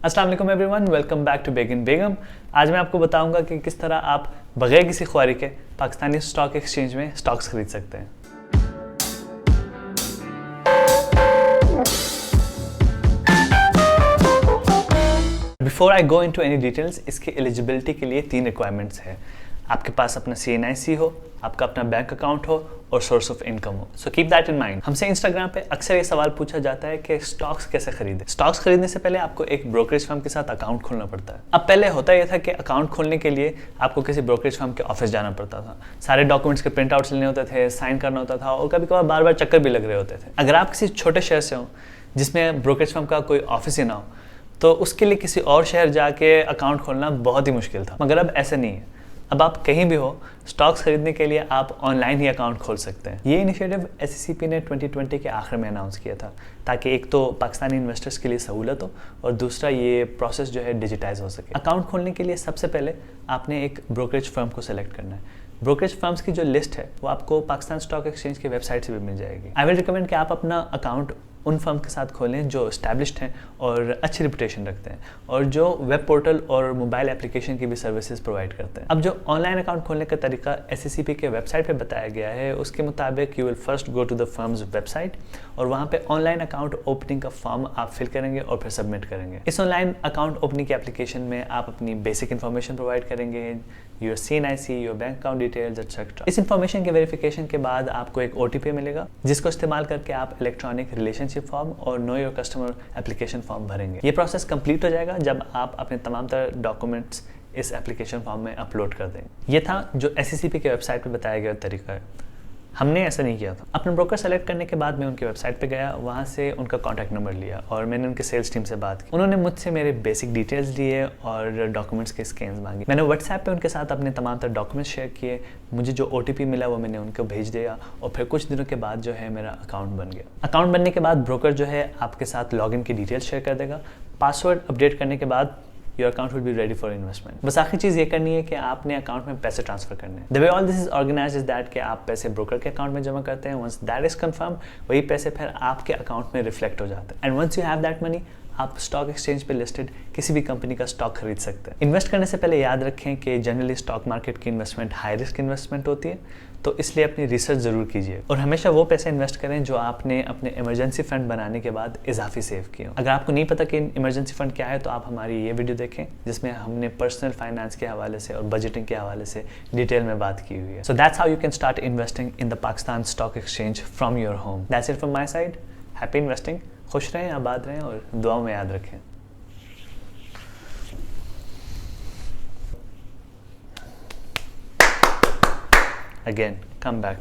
अस्सलाम वालेकुम everyone, welcome back to बेगिन बेगम। आज मैं आपको बताऊंगा कि किस तरह आप बगैर किसी ख्वारी के पाकिस्तानी स्टॉक एक्सचेंज में स्टॉक्स खरीद सकते हैं। Before I go into any details, इसकी एलिजिबिलिटी के लिए 3 रिक्वायरमेंट्स है। आपके पास अपना CNIC हो, आपका अपना बैंक अकाउंट हो और सोर्स ऑफ इनकम हो। So keep that in mind. हमसे इंस्टाग्राम पे अक्सर ये सवाल पूछा जाता है कि स्टॉक्स कैसे खरीदें। स्टॉक्स खरीदने से पहले आपको एक ब्रोकरेज फर्म के साथ अकाउंट खोलना पड़ता है। अब पहले होता यह था कि अकाउंट खोलने के लिए आपको किसी ब्रोकरेज फर्म के ऑफिस जाना पड़ता था, सारे डॉक्यूमेंट्स के प्रिंट आउट्स लेने होते थे, साइन करना होता था और कभी कभार बार बार चक्कर भी लग रहे होते थे। अगर आप किसी छोटे शहर से हो जिसमें ब्रोकरेज फर्म का कोई ऑफिस ही ना हो, तो उसके लिए किसी और शहर जाके अकाउंट खोलना बहुत ही मुश्किल था। मगर अब ऐसा नहीं है। अब आप कहीं भी हो, स्टॉक्स खरीदने के लिए आप ऑनलाइन ही अकाउंट खोल सकते हैं। ये इनिशिएटिव SECP ने 2020 के आखिर में अनाउंस किया था, ताकि एक तो पाकिस्तानी इन्वेस्टर्स के लिए सहूलत हो और दूसरा ये प्रोसेस जो है डिजिटाइज हो सके। अकाउंट खोलने के लिए सबसे पहले आपने एक ब्रोकरेज फर्म को सेलेक्ट करना है। ब्रोकरेज फर्म्स की जो लिस्ट है वो आपको पाकिस्तान स्टॉक एक्सचेंज की वेबसाइट से भी मिल जाएगी। आई विल रिकमेंड कि आप अपना अकाउंट उन फर्म के साथ खोलें जो एस्टैब्लिश्ड हैं और अच्छी रिपुटेशन रखते हैं और जो वेब पोर्टल और मोबाइल एप्लीकेशन की भी सर्विसेज प्रोवाइड करते हैं। अब जो ऑनलाइन अकाउंट खोलने का तरीका SECP के वेबसाइट पे बताया गया है, उसके मुताबिक you will first go to the firms website और वहाँ पे ऑनलाइन अकाउंट ओपनिंग का फॉर्म आप फिल करेंगे और फिर सबमिट करेंगे। इस ऑनलाइन अकाउंट ओपनिंग के एप्लीकेशन में आप अपनी बेसिक इन्फॉर्मेशन प्रोवाइड करेंगे, your CNIC, your bank account details etcetera. इस इन्फॉर्मेशन के वेरिफिकेशन के बाद आपको एक OTP मिलेगा, जिसको इस्तेमाल करके आप इलेक्ट्रॉनिक रिलेशनशिप फॉर्म और know your customer application form भरेंगे। ये प्रोसेस कंप्लीट हो जाएगा जब आप अपने तमाम तरह डॉक्यूमेंट्स इस एप्लीकेशन फॉर्म में अपलोड कर देंगे। ये था जो SECP के वेबसाइट पर बताया गया तरीका है। हमने ऐसा नहीं किया था। अपना ब्रोकर सेलेक्ट करने के बाद मैं उनकी वेबसाइट पे गया, वहाँ से उनका कॉन्टैक्ट नंबर लिया और मैंने उनके सेल्स टीम से बात की। उन्होंने मुझसे मेरे बेसिक डिटेल्स लिए और डॉक्यूमेंट्स के स्कैन्स मांगे। मैंने व्हाट्सएप पे उनके साथ अपने तमाम तरह डॉक्यूमेंट्स शेयर किए। मुझे जो OTP मिला वो मैंने उनको भेज दिया और फिर कुछ दिनों के बाद जो है मेरा अकाउंट बन गया। अकाउंट बनने के बाद ब्रोकर जो है आपके साथ लॉगिन की डिटेल्स शेयर कर देगा। पासवर्ड अपडेट करने के बाद your account will be ready for investment. बस आखिरी चीज़ ये करनी है कि आपने अकाउंट में पैसे ट्रांसफर करने हैं। The way all this is organized is that कि आप पैसे ब्रोकर के अकाउंट में जमा करते हैं। वंस दैट इज कंफर्म, वही पैसे फिर आपके अकाउंट में रिफ्लेक्ट हो जाते हैं। And once you have that money, आप स्टॉक एक्सचेंज पे लिस्टेड किसी भी कंपनी का स्टॉक खरीद सकते हैं। इन्वेस्ट करने से पहले याद रखें कि जनरली स्टॉक मार्केट की इन्वेस्टमेंट हाई रिस्क इन्वेस्टमेंट होती है, तो इसलिए अपनी रिसर्च ज़रूर कीजिए और हमेशा वो पैसे इन्वेस्ट करें जो आपने अपने इमरजेंसी फंड बनाने के बाद इजाफी सेव किए हो। अगर आपको नहीं पता कि इमरजेंसी फंड क्या है, तो आप हमारी ये वीडियो देखें जिसमें हमने पर्सनल फाइनेंस के हवाले से और बजटिंग के हवाले से डिटेल में बात की हुई है। So that's how you can start investing in the Pakistan stock exchange from your home. That's it from my side. Happy investing. खुश रहें, आबाद रहें और दुआओं में याद रखें। Again, come back.